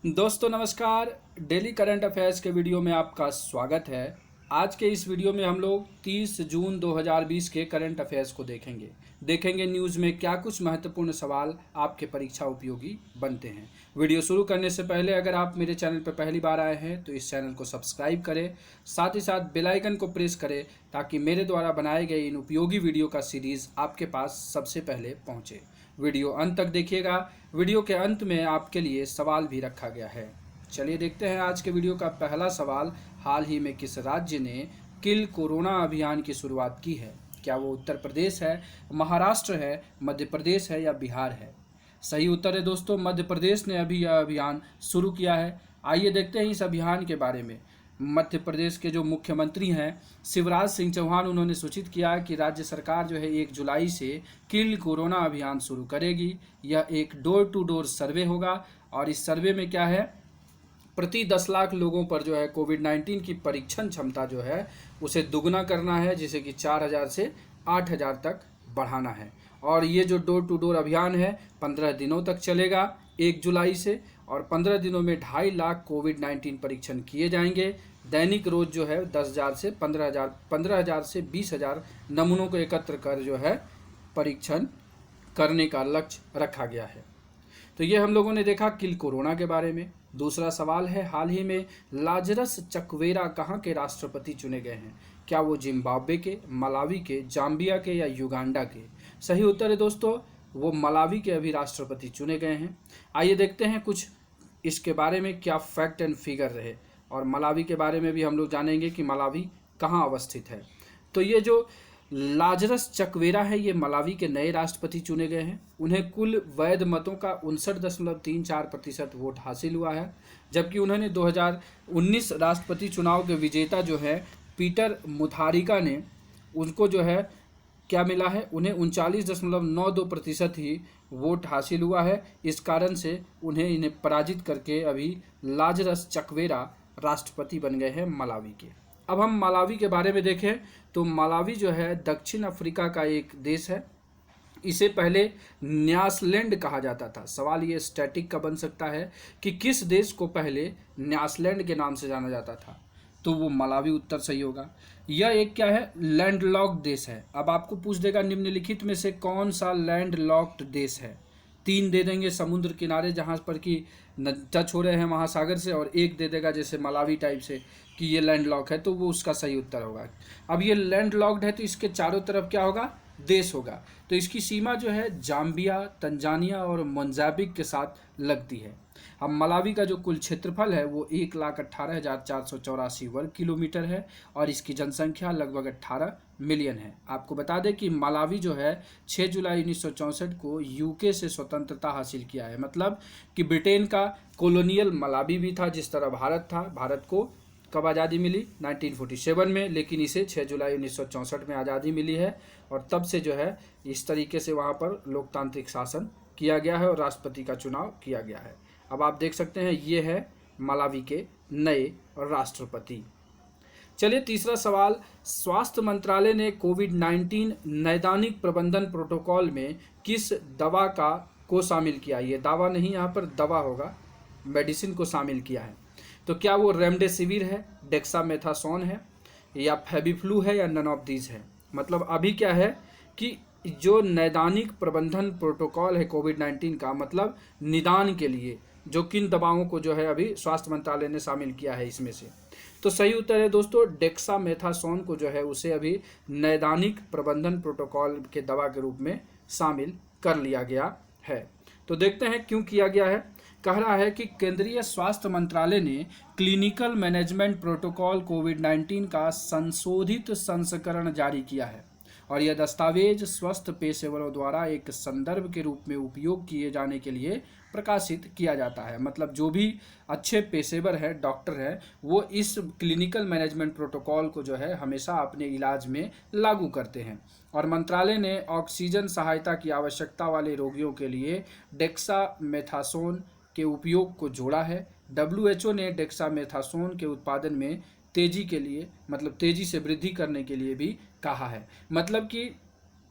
दोस्तों नमस्कार। Daily current affairs के वीडियो में आपका स्वागत है। आज के इस वीडियो में हम लोग 30 जून 2020 के करंट अफेयर्स को देखेंगे न्यूज़ में क्या कुछ महत्वपूर्ण सवाल आपके परीक्षा उपयोगी बनते हैं। वीडियो शुरू करने से पहले अगर आप मेरे चैनल पर पहली बार आए हैं तो इस चैनल को सब्सक्राइब करें, साथ ही साथ बेल आइकन को प्रेस करें ताकि मेरे द्वारा बनाए गए इन उपयोगी वीडियो का सीरीज़ आपके पास सबसे पहले पहुँचे। वीडियो अंत तक देखिएगा। वीडियो के अंत में आपके लिए सवाल भी रखा गया है। चलिए देखते हैं आज के वीडियो का पहला सवाल। हाल ही में किस राज्य ने किल कोरोना अभियान की शुरुआत की है? क्या वो उत्तर प्रदेश है, महाराष्ट्र है, मध्य प्रदेश है या बिहार है? सही उत्तर है दोस्तों, मध्य प्रदेश ने अभी यह अभियान शुरू किया है। आइए देखते हैं इस अभियान के बारे में। मध्य प्रदेश के जो मुख्यमंत्री हैं शिवराज सिंह चौहान, उन्होंने सूचित किया कि राज्य सरकार जो है 1 जुलाई से किल कोरोना अभियान शुरू करेगी। यह एक डोर टू डोर सर्वे होगा और इस सर्वे में क्या है, प्रति 10 लाख लोगों पर जो है कोविड-19 की परीक्षण क्षमता जो है उसे दुगना करना है, जिसे कि 4000 से 8000 तक बढ़ाना है। और ये जो डोर टू डोर अभियान है 15 दिनों तक चलेगा 1 जुलाई से, और 15 दिनों में 2.5 लाख कोविड-19 परीक्षण किए जाएंगे। दैनिक रोज जो है 10,000 से 15,000 से 20,000 नमूनों को एकत्र कर जो है परीक्षण करने का लक्ष्य रखा गया है। तो ये हम लोगों ने देखा किल कोरोना के बारे में। दूसरा सवाल है, हाल ही में लाजरस चकवेरा कहाँ के राष्ट्रपति चुने गए हैं? क्या वो जिम्बाब्वे के, मलावी के, जाम्बिया के या युगांडा के? सही उत्तर है दोस्तों, वो मलावी के अभी राष्ट्रपति चुने गए हैं। आइए देखते हैं कुछ इसके बारे में क्या फैक्ट एंड फिगर रहे, और मलावी के बारे में भी हम लोग जानेंगे कि मलावी कहाँ अवस्थित है। तो ये जो लाजरस चकवेरा है ये मलावी के नए राष्ट्रपति चुने गए हैं। उन्हें कुल वैध मतों का 59.34% वोट हासिल हुआ है, जबकि उन्होंने 2019 राष्ट्रपति चुनाव के विजेता जो है पीटर मुथारिका ने, उनको जो है क्या मिला है, उन्हें 39.92% ही वोट हासिल हुआ है। इस कारण से इन्हें पराजित करके अभी लाजरस चकवेरा राष्ट्रपति बन गए हैं मलावी के। अब हम मलावी के बारे में देखें तो मलावी जो है दक्षिण अफ्रीका का एक देश है। इसे पहले न्यासलैंड कहा जाता था। सवाल ये स्टैटिक का बन सकता है कि किस देश को पहले न्यासलैंड के नाम से जाना जाता था, तो वो मलावी उत्तर सही होगा। यह एक क्या है, लैंडलॉक्ड देश है। अब आपको पूछ देगा निम्नलिखित में से कौन सा लैंडलॉक्ड देश है। 3 दे देंगे समुद्र किनारे जहाँ पर कि टच हो रहे हैं महासागर से, और 1 दे देगा जैसे मलावी टाइप से कि ये लैंडलॉक है, तो वो उसका सही उत्तर होगा। अब ये लैंडलॉक्ड है तो इसके चारों तरफ क्या होगा, देश होगा। तो इसकी सीमा जो है जाम्बिया, तंजानिया और मोजाम्बिक के साथ लगती है। अब मलावी का जो कुल क्षेत्रफल है वो 1,18,484 वर्ग किलोमीटर है और इसकी जनसंख्या लगभग 18 मिलियन है। आपको बता दें कि मलावी जो है 6 जुलाई 1964 को यूके से स्वतंत्रता हासिल किया है। मतलब कि ब्रिटेन का कॉलोनियल मलावी भी था, जिस तरह भारत था। भारत को कब आज़ादी मिली, 1947 में, लेकिन इसे 6 जुलाई 1964 में आज़ादी मिली है, और तब से जो है इस तरीके से वहाँ पर लोकतांत्रिक शासन किया गया है और राष्ट्रपति का चुनाव किया गया है। अब आप देख सकते हैं ये है मलावी के नए राष्ट्रपति। चलिए तीसरा सवाल, स्वास्थ्य मंत्रालय ने कोविड-19 नैदानिक प्रबंधन प्रोटोकॉल में किस दवा को शामिल किया? ये दावा नहीं, यहाँ पर दवा होगा, मेडिसिन को शामिल किया है। तो क्या वो रेमडेसिविर है, डेक्सामेथासोन है, या फेबिफ्लू है, या नन ऑफ दीज है? मतलब अभी क्या है कि जो नैदानिक प्रबंधन प्रोटोकॉल है कोविड-19 का, मतलब निदान के लिए जो किन दवाओं को जो है अभी स्वास्थ्य मंत्रालय ने शामिल किया है इसमें से, तो सही उत्तर है दोस्तों डेक्सामेथासोन को जो है उसे अभी नैदानिक प्रबंधन प्रोटोकॉल के दवा के रूप में शामिल कर लिया गया है। तो देखते हैं क्यों किया गया है। कह रहा है कि केंद्रीय स्वास्थ्य मंत्रालय ने क्लिनिकल मैनेजमेंट प्रोटोकॉल कोविड-19 का संशोधित संस्करण जारी किया है, और यह दस्तावेज स्वस्थ पेशेवरों द्वारा एक संदर्भ के रूप में उपयोग किए जाने के लिए प्रकाशित किया जाता है। मतलब जो भी अच्छे पेशेवर है, डॉक्टर है, वो इस क्लिनिकल मैनेजमेंट प्रोटोकॉल को जो है हमेशा अपने इलाज में लागू करते हैं। और मंत्रालय ने ऑक्सीजन सहायता की आवश्यकता वाले रोगियों के लिए डेक्सामेथासोन के उपयोग को जोड़ा है। WHO ने डेक्सामेथासोन के उत्पादन में तेजी के लिए, मतलब तेजी से वृद्धि करने के लिए भी कहा है। मतलब कि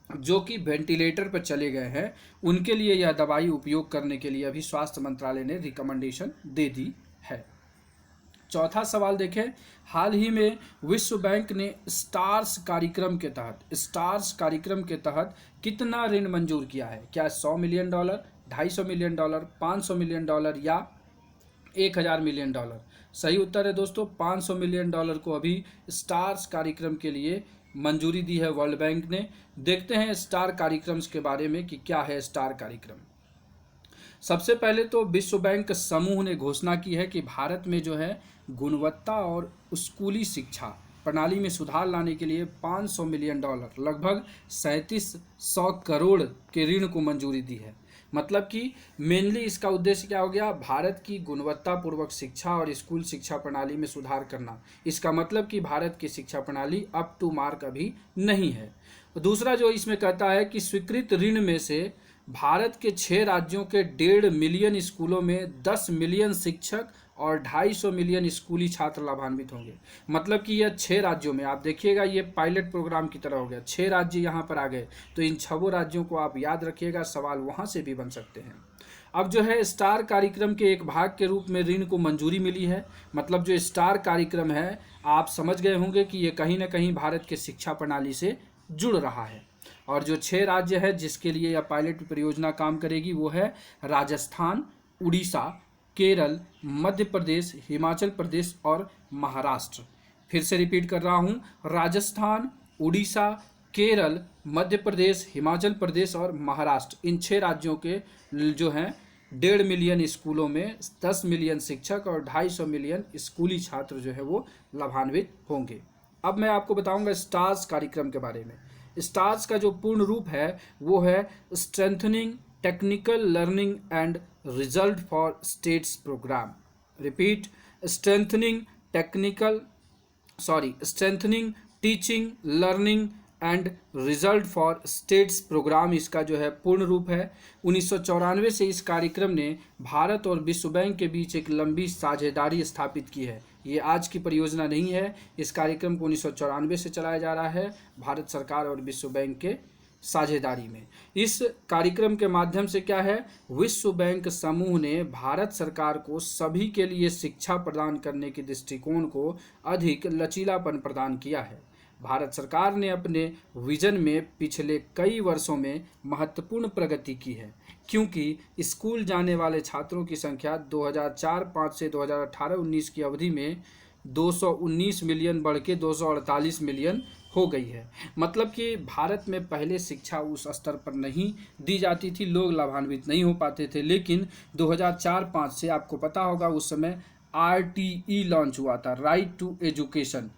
जो कि वेंटिलेटर पर चले गए हैं, उनके लिए यह दवाई उपयोग करने के लिए अभी स्वास्थ्य मंत्रालय ने रिकमेंडेशन दे दी है। चौथा सवाल देखें, हाल ही में विश्व बैंक ने स्टार्स कार्यक्रम के तहत कितना ऋण मंजूर किया है? क्या 100 million dollar, 250 million dollar, 500 million dollar या 1000 मिलियन डॉलर? सही उत्तर है दोस्तों 500 मिलियन डॉलर को अभी स्टार्स कार्यक्रम के लिए मंजूरी दी है वर्ल्ड बैंक ने। देखते हैं स्टार कार्यक्रम के बारे में कि क्या है स्टार कार्यक्रम। सबसे पहले तो विश्व बैंक समूह ने घोषणा की है कि भारत में जो है गुणवत्ता और स्कूली शिक्षा प्रणाली में सुधार लाने के लिए 500 मिलियन डॉलर लगभग 3700 करोड़ के ऋण को मंजूरी दी है। मतलब कि मेनली इसका उद्देश्य क्या हो गया? भारत की गुणवत्तापूर्वक शिक्षा और स्कूल शिक्षा प्रणाली में सुधार करना। इसका मतलब कि भारत की शिक्षा प्रणाली अप टू मार्क अभी नहीं है। दूसरा जो इसमें कहता है कि स्वीकृत ऋण में से भारत के 6 राज्यों के 1.5 मिलियन स्कूलों में 10 मिलियन शिक्षक और 250 मिलियन स्कूली छात्र लाभान्वित होंगे। मतलब कि यह 6 राज्यों में, आप देखिएगा ये पायलट प्रोग्राम की तरह हो गया, 6 राज्य यहाँ पर आ गए, तो इन 6 राज्यों को आप याद रखिएगा, सवाल वहाँ से भी बन सकते हैं। अब जो है स्टार कार्यक्रम के एक भाग के रूप में ऋण को मंजूरी मिली है। मतलब जो स्टार कार्यक्रम है, आप समझ गए होंगे कि ये कहीं ना कहीं भारत के शिक्षा प्रणाली से जुड़ रहा है। और जो 6 राज्य है जिसके लिए यह पायलट परियोजना काम करेगी वो है राजस्थान, उड़ीसा, केरल, मध्य प्रदेश, हिमाचल प्रदेश और महाराष्ट्र। फिर से रिपीट कर रहा हूँ, राजस्थान, उड़ीसा, केरल, मध्य प्रदेश, हिमाचल प्रदेश और महाराष्ट्र, इन 6 राज्यों के जो हैं 1.5 मिलियन स्कूलों में 10 मिलियन शिक्षक और 250 मिलियन स्कूली छात्र जो है वो लाभान्वित होंगे। अब मैं आपको बताऊंगा स्टार्स कार्यक्रम के बारे में। स्टार्स का जो पूर्ण रूप है वो है strengthening technical learning and result for states program. Repeat, strengthening teaching learning and result for states program इसका जो है पूर्ण रूप है। 1994 से इस कार्यक्रम ने भारत और विश्व बैंक के बीच एक लंबी साझेदारी स्थापित की है। ये आज की परियोजना नहीं है, इस कार्यक्रम को 1994 से चलाया जा रहा है भारत सरकार और विश्व बैंक के साझेदारी में। इस कार्यक्रम के माध्यम से क्या है, विश्व बैंक समूह ने भारत सरकार को सभी के लिए शिक्षा प्रदान करने के दृष्टिकोण को अधिक लचीलापन प्रदान किया है। भारत सरकार ने अपने विजन में पिछले कई वर्षों में महत्वपूर्ण प्रगति की है, क्योंकि स्कूल जाने वाले छात्रों की संख्या 2004-05 से 2018-19 की अवधि में 219 मिलियन बढ़ के 248 मिलियन हो गई है। मतलब कि भारत में पहले शिक्षा उस स्तर पर नहीं दी जाती थी, लोग लाभान्वित नहीं हो पाते थे, लेकिन 2004-05 से आपको पता होगा उस समय RTE लॉन्च हुआ था, राइट टू एजुकेशन।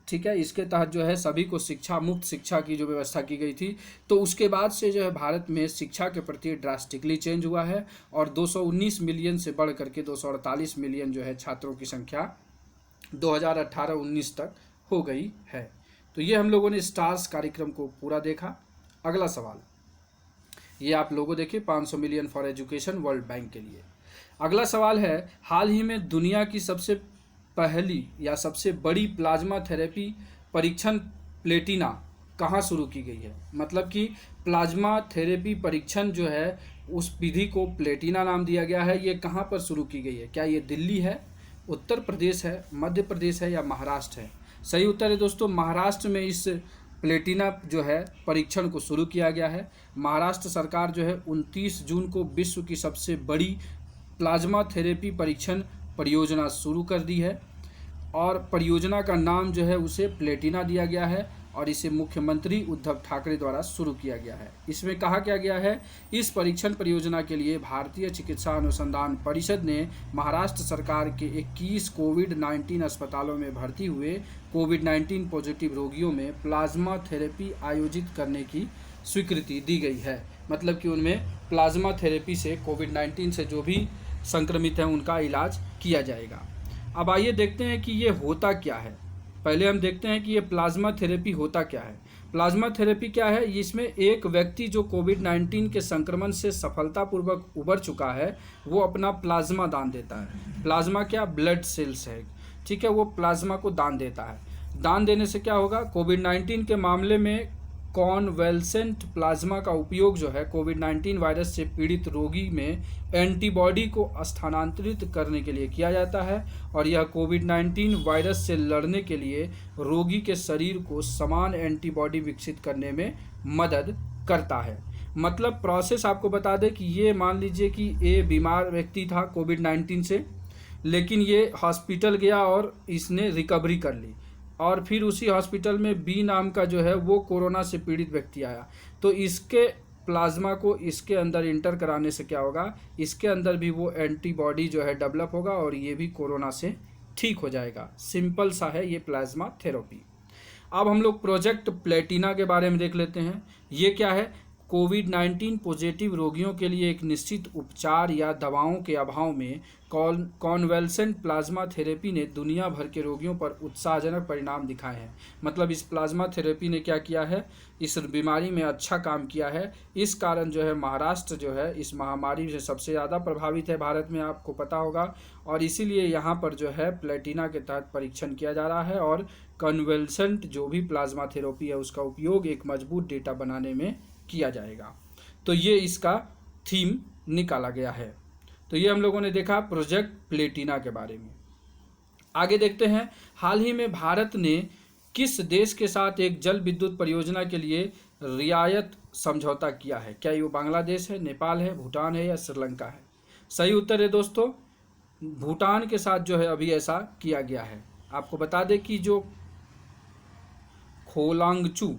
ठीक है, इसके तहत जो है सभी को शिक्षा, मुफ्त शिक्षा की जो व्यवस्था की गई थी, तो उसके बाद से जो है भारत में शिक्षा के प्रति ड्रास्टिकली चेंज हुआ है और 219 मिलियन से बढ़ करके 248 मिलियन जो है छात्रों की संख्या 2018-19 तक हो गई है। तो ये हम लोगों ने स्टार्स कार्यक्रम को पूरा देखा। अगला सवाल ये आप लोगों देखिए, 500 million for education world bank के लिए। अगला सवाल है, हाल ही में दुनिया की सबसे पहली या सबसे बड़ी प्लाज्मा थेरेपी परीक्षण प्लेटिना कहाँ शुरू की गई है? मतलब कि प्लाज्मा थेरेपी परीक्षण जो है उस विधि को प्लेटिना नाम दिया गया है। ये कहाँ पर शुरू की गई है? क्या ये दिल्ली है, उत्तर प्रदेश है, मध्य प्रदेश है या महाराष्ट्र है? सही उत्तर है दोस्तों महाराष्ट्र में इस प्लेटिना जो है परीक्षण को शुरू किया गया है। महाराष्ट्र सरकार जो है 29 जून को विश्व की सबसे बड़ी प्लाज्मा थेरेपी परीक्षण परियोजना शुरू कर दी है और परियोजना का नाम जो है उसे प्लेटिना दिया गया है और इसे मुख्यमंत्री उद्धव ठाकरे द्वारा शुरू किया गया है। इसमें कहा क्या गया है, इस परीक्षण परियोजना के लिए भारतीय चिकित्सा अनुसंधान परिषद ने महाराष्ट्र सरकार के 21 कोविड-19 अस्पतालों में भर्ती हुए कोविड-19 पॉजिटिव रोगियों में प्लाज्मा थेरेपी आयोजित करने की स्वीकृति दी गई है। मतलब कि उनमें प्लाज्मा थेरेपी से कोविड-19 से जो भी संक्रमित हैं उनका इलाज किया जाएगा। अब आइए देखते हैं कि ये होता क्या है। पहले हम देखते हैं कि ये प्लाज्मा थेरेपी होता क्या है। प्लाज्मा थेरेपी क्या है? इसमें एक व्यक्ति जो कोविड-19 के संक्रमण से सफलतापूर्वक उबर चुका है वो अपना प्लाज्मा दान देता है। प्लाज्मा क्या? ब्लड सेल्स है, ठीक है, वो प्लाज्मा को दान देता है। दान देने से क्या होगा, कोविड-19 के मामले में कॉन्वेल्सेंट प्लाज्मा का उपयोग जो है कोविड-19 वायरस से पीड़ित रोगी में एंटीबॉडी को स्थानांतरित करने के लिए किया जाता है और यह कोविड-19 वायरस से लड़ने के लिए रोगी के शरीर को समान एंटीबॉडी विकसित करने में मदद करता है। मतलब प्रोसेस आपको बता दें कि ये मान लीजिए कि ये बीमार व्यक्ति था कोविड-19 से, लेकिन ये हॉस्पिटल गया और इसने रिकवरी कर ली और फिर उसी हॉस्पिटल में बी नाम का जो है वो कोरोना से पीड़ित व्यक्ति आया, तो इसके प्लाज्मा को इसके अंदर इंटर कराने से क्या होगा, इसके अंदर भी वो एंटीबॉडी जो है डेवलप होगा और ये भी कोरोना से ठीक हो जाएगा। सिंपल सा है ये प्लाज्मा थेरेपी। अब हम लोग प्रोजेक्ट प्लेटिना के बारे में देख लेते हैं। ये क्या है? कोविड-19 पॉजिटिव रोगियों के लिए एक निश्चित उपचार या दवाओं के अभाव में कॉन्वेल्सेंट प्लाज्मा थेरेपी ने दुनिया भर के रोगियों पर उत्साहजनक परिणाम दिखाए हैं। मतलब इस प्लाज्मा थेरेपी ने क्या किया है, इस बीमारी में अच्छा काम किया है। इस कारण जो है महाराष्ट्र जो है इस महामारी से सबसे ज़्यादा प्रभावित है भारत में, आपको पता होगा, और इसीलिए यहाँ पर जो है प्लेटिना के तहत परीक्षण किया जा रहा है और कॉन्वेल्सेंट जो भी प्लाज्मा थेरेपी है उसका उपयोग एक मजबूत डेटा बनाने में किया जाएगा। तो ये इसका थीम निकाला गया है। तो ये हम लोगों ने देखा प्रोजेक्ट प्लेटिना के बारे में। आगे देखते हैं, हाल ही में भारत ने किस देश के साथ एक जल विद्युत परियोजना के लिए रियायत समझौता किया है? क्या ये बांग्लादेश है, नेपाल है, भूटान है या श्रीलंका है? सही उत्तर है दोस्तों, भूटान के साथ जो है अभी ऐसा किया गया है। आपको बता दें कि जो खोलांगचू,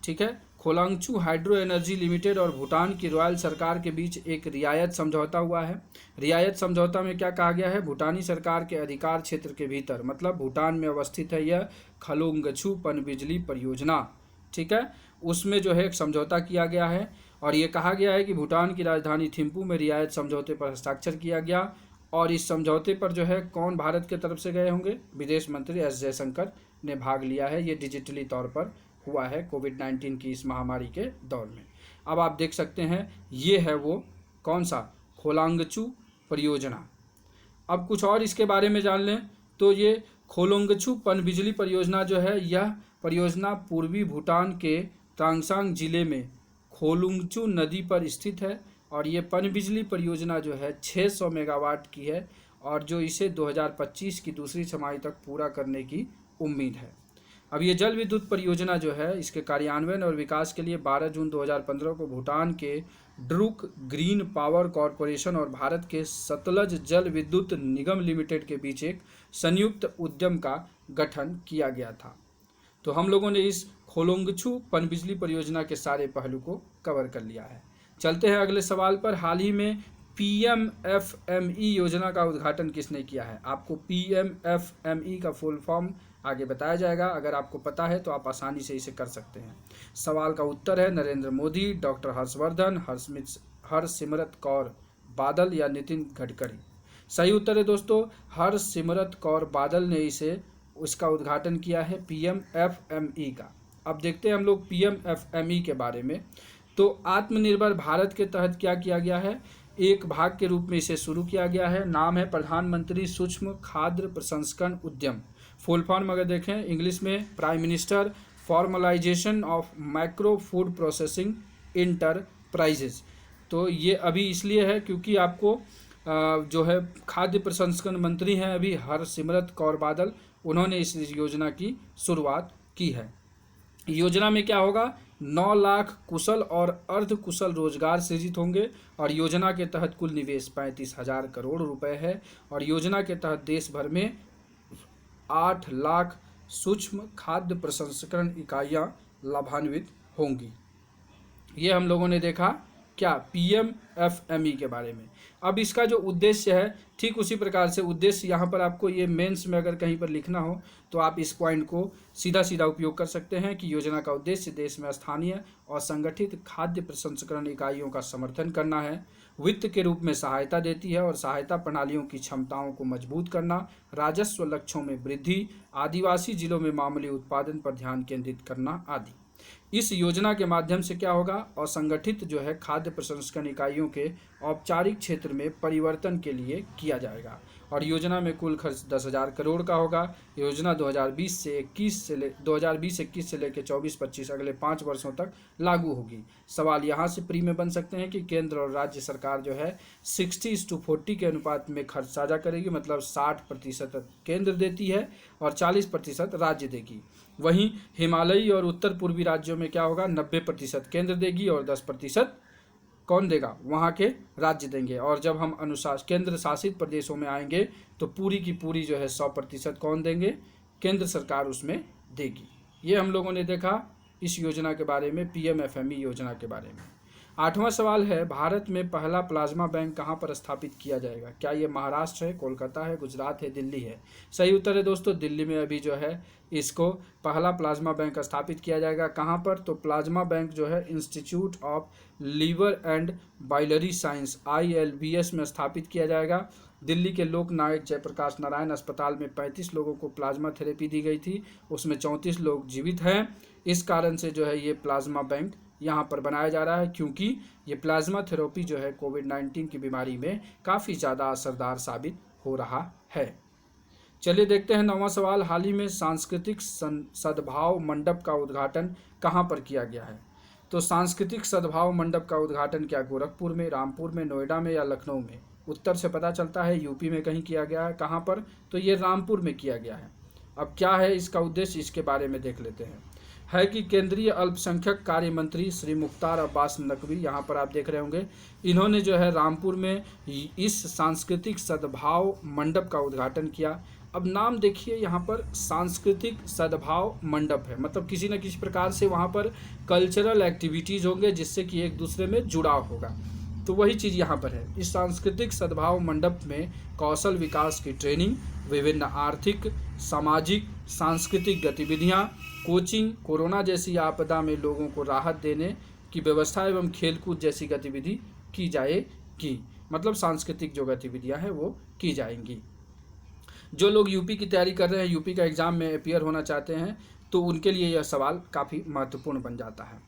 ठीक है, खोलांगचू हाइड्रो एनर्जी लिमिटेड और भूटान की रॉयल सरकार के बीच एक रियायत समझौता हुआ है। रियायत समझौता में क्या कहा गया है? भूटानी सरकार के अधिकार क्षेत्र के भीतर, मतलब भूटान में अवस्थित है यह खोलांगचू पनबिजली परियोजना, ठीक है, उसमें जो है एक समझौता किया गया है और ये कहा गया है कि भूटान की राजधानी थिम्पू में रियायत समझौते पर हस्ताक्षर किया गया। और इस समझौते पर जो है कौन भारत की तरफ से गए होंगे? विदेश मंत्री एस जयशंकर ने भाग लिया है। ये डिजिटली तौर पर हुआ है कोविड-19 की इस महामारी के दौर में। अब आप देख सकते हैं ये है वो कौन सा, खोलांगचू परियोजना। अब कुछ और इसके बारे में जान लें तो ये खोलांगचू पनबिजली परियोजना जो है, यह परियोजना पूर्वी भूटान के तांगसांग जिले में खोलुंगचू नदी पर स्थित है और ये पनबिजली परियोजना जो है 600 मेगावाट की है और जो इसे 2025 की दूसरी छमाही तक पूरा करने की उम्मीद है। अब ये जल विद्युत परियोजना जो है इसके कार्यान्वयन और विकास के लिए 12 जून 2015 को भूटान के ड्रुक ग्रीन पावर कॉरपोरेशन और भारत के सतलज जल विद्युत निगम लिमिटेड के बीच एक संयुक्त उद्यम का गठन किया गया था। तो हम लोगों ने इस खोलांगचू पनबिजली परियोजना के सारे पहलू को कवर कर लिया है। चलते हैं अगले सवाल पर। हाल ही में PMFME योजना का उद्घाटन किसने किया है? आपको PMFME का फुल फॉर्म आगे बताया जाएगा। अगर आपको पता है तो आप आसानी से इसे कर सकते हैं। सवाल का उत्तर है नरेंद्र मोदी, डॉक्टर हर्षवर्धन, हरसिमरत कौर बादल या नितिन गडकरी। सही उत्तर है दोस्तों, हरसिमरत कौर बादल ने इसका उद्घाटन किया है PMFME का। अब देखते हैं हम लोग PMFME के बारे में। तो आत्मनिर्भर भारत के तहत क्या किया गया है? एक भाग के रूप में इसे शुरू किया गया है। नाम है प्रधानमंत्री सूक्ष्म खाद्य प्रसंस्करण उद्यम। फुल फॉर्म अगर देखें इंग्लिश में, prime minister formalisation of micro food processing enterprises. तो ये अभी इसलिए है क्योंकि आपको जो है खाद्य प्रसंस्करण मंत्री हैं अभी हरसिमरत कौर बादल, उन्होंने इस योजना की शुरुआत की है। योजना में क्या होगा? 9 लाख कुशल और अर्ध कुशल रोजगार सृजित होंगे और योजना के तहत कुल निवेश 35,000 करोड़ रुपए है और योजना के तहत देश भर में 8 लाख सूक्ष्म खाद्य प्रसंस्करण इकाइयाँ लाभान्वित होंगी। ये हम लोगों ने देखा क्या PMFME के बारे में। अब इसका जो उद्देश्य है ठीक उसी प्रकार से उद्देश्य यहाँ पर आपको ये मेंस में अगर कहीं पर लिखना हो तो आप इस पॉइंट को सीधा सीधा उपयोग कर सकते हैं कि योजना का उद्देश्य देश में स्थानीय और संगठित खाद्य प्रसंस्करण इकाइयों का समर्थन करना है, वित्त के रूप में सहायता देती है और सहायता प्रणालियों की क्षमताओं को मजबूत करना, राजस्व लक्ष्यों में वृद्धि, आदिवासी जिलों में मामूली उत्पादन पर ध्यान केंद्रित करना आदि। इस योजना के माध्यम से क्या होगा, असंगठित जो है खाद्य प्रसंस्करण इकाइयों के औपचारिक क्षेत्र में परिवर्तन के लिए किया जाएगा। और योजना में कुल खर्च 10,000 करोड़ का होगा। योजना 2020 से 2021 से लेकर 24-25 अगले 5 वर्षों तक लागू होगी। सवाल यहाँ से प्री में बन सकते हैं कि केंद्र और राज्य सरकार जो है 60:40 के अनुपात में खर्च साझा करेगी, मतलब 60% केंद्र देती है और 40% राज्य देगी। वहीं हिमालयी और उत्तर पूर्वी राज्यों में क्या होगा, 90% केंद्र देगी और 10% कौन देगा, वहाँ के राज्य देंगे। और जब हम केंद्र शासित प्रदेशों में आएंगे तो पूरी की पूरी जो है 100% कौन देंगे, केंद्र सरकार उसमें देगी। ये हम लोगों ने देखा इस योजना के बारे में, PMFME योजना के बारे में। 8वां सवाल है, भारत में पहला प्लाज्मा बैंक कहाँ पर स्थापित किया जाएगा? क्या ये महाराष्ट्र है, कोलकाता है, गुजरात है, दिल्ली है? सही उत्तर है दोस्तों, दिल्ली में अभी जो है इसको पहला प्लाज्मा बैंक स्थापित किया जाएगा। कहाँ पर? तो प्लाज्मा बैंक जो है institute of liver and biliary science ILBS में स्थापित किया जाएगा। दिल्ली के लोक नायक जयप्रकाश नारायण अस्पताल में 35 लोगों को प्लाज्मा थेरेपी दी गई थी, उसमें 34 लोग जीवित हैं। इस कारण से जो है ये प्लाज्मा बैंक यहाँ पर बनाया जा रहा है, क्योंकि ये प्लाज्मा थेरेपी जो है कोविड-19 की बीमारी में काफ़ी ज़्यादा असरदार साबित हो रहा है। चलिए देखते हैं 9वां सवाल, हाल ही में सांस्कृतिक सद्भाव मंडप का उद्घाटन कहाँ पर किया गया है? तो सांस्कृतिक सद्भाव मंडप का उद्घाटन क्या गोरखपुर में, रामपुर में, नोएडा में या लखनऊ में? उत्तर से पता चलता है यूपी में कहीं किया गया है। कहाँ पर? तो ये रामपुर में किया गया है। अब क्या है इसका उद्देश्य, इसके बारे में देख लेते हैं। है कि केंद्रीय अल्पसंख्यक कार्य मंत्री श्री मुख्तार अब्बास नकवी, यहाँ पर आप देख रहे होंगे, इन्होंने जो है रामपुर में इस सांस्कृतिक सद्भाव मंडप का उद्घाटन किया। अब नाम देखिए, यहाँ पर सांस्कृतिक सद्भाव मंडप है, मतलब किसी न किसी प्रकार से वहाँ पर कल्चरल एक्टिविटीज़ होंगे जिससे कि एक दूसरे में जुड़ाव होगा। तो वही चीज़ यहाँ पर है। इस सांस्कृतिक सद्भाव मंडप में कौशल विकास की ट्रेनिंग, विभिन्न आर्थिक, सामाजिक, सांस्कृतिक गतिविधियाँ, कोचिंग, कोरोना जैसी आपदा में लोगों को राहत देने की व्यवस्था एवं खेलकूद जैसी गतिविधि की जाएगी। मतलब सांस्कृतिक जो गतिविधियाँ हैं वो की जाएंगी। जो लोग यूपी की तैयारी कर रहे हैं, यूपी का एग्ज़ाम में अपीयर होना चाहते हैं, तो उनके लिए यह सवाल काफ़ी महत्वपूर्ण बन जाता है।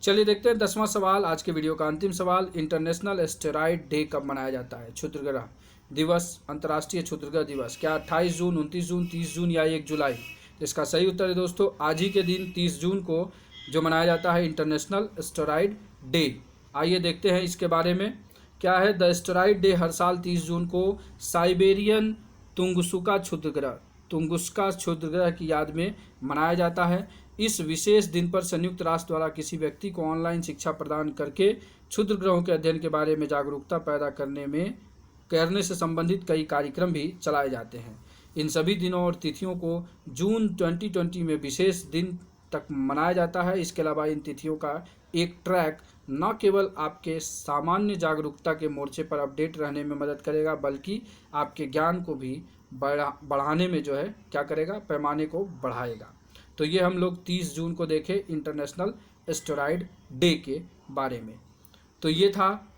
चलिए देखते हैं 10वां सवाल, आज के वीडियो का अंतिम सवाल, इंटरनेशनल एस्टेरॉयड डे कब मनाया जाता है? क्षुद्रग्रह दिवस, अंतर्राष्ट्रीय क्षुद्रग्रह दिवस, क्या 28 जून, 29 जून, 30 जून या 1 जुलाई? इसका सही उत्तर है दोस्तों, आज ही के दिन 30 जून को जो मनाया जाता है इंटरनेशनल एस्टेरॉयड डे। आइए देखते हैं इसके बारे में क्या है। द एस्टेरॉयड डे हर साल 30 जून को साइबेरियन तुंगुस्का क्षुद्रग्रह की याद में मनाया जाता है। इस विशेष दिन पर संयुक्त राष्ट्र द्वारा किसी व्यक्ति को ऑनलाइन शिक्षा प्रदान करके क्षुद्रग्रहों के अध्ययन के बारे में जागरूकता पैदा करने से संबंधित कई कार्यक्रम भी चलाए जाते हैं। इन सभी दिनों और तिथियों को जून 2020 में विशेष दिन तक मनाया जाता है। इसके अलावा इन तिथियों का एक ट्रैक न केवल आपके सामान्य जागरूकता के मोर्चे पर अपडेट रहने में मदद करेगा, बल्कि आपके ज्ञान को भी बढ़ाने में जो है क्या करेगा, पैमाने को बढ़ाएगा। तो ये हम लोग 30 जून को देखें इंटरनेशनल एस्टेरॉयड डे के बारे में। तो ये था।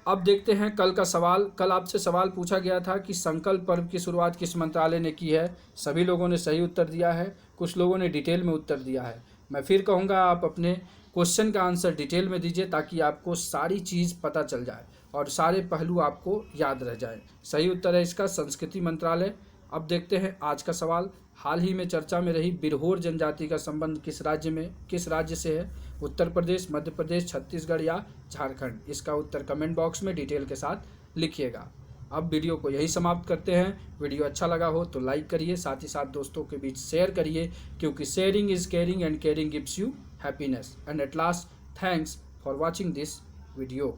अब देखते हैं कल का सवाल। कल आपसे सवाल पूछा गया था कि संकल्प पर्व की शुरुआत किस मंत्रालय ने की है? सभी लोगों ने सही उत्तर दिया है, कुछ लोगों ने डिटेल में उत्तर दिया है। मैं फिर कहूँगा आप अपने क्वेश्चन का आंसर डिटेल में दीजिए ताकि आपको सारी चीज़ पता चल जाए और सारे पहलू आपको याद रह जाए। सही उत्तर है इसका संस्कृति मंत्रालय। अब देखते हैं आज का सवाल, हाल ही में चर्चा में रही बिरहोर जनजाति का संबंध किस राज्य से है? उत्तर प्रदेश, मध्य प्रदेश, छत्तीसगढ़ या झारखंड? इसका उत्तर कमेंट बॉक्स में डिटेल के साथ लिखिएगा। अब वीडियो को यही समाप्त करते हैं। वीडियो अच्छा लगा हो तो लाइक करिए, साथ ही साथ दोस्तों के बीच शेयर करिए, क्योंकि sharing is caring and caring gives you happiness. And at last, thanks for watching this video.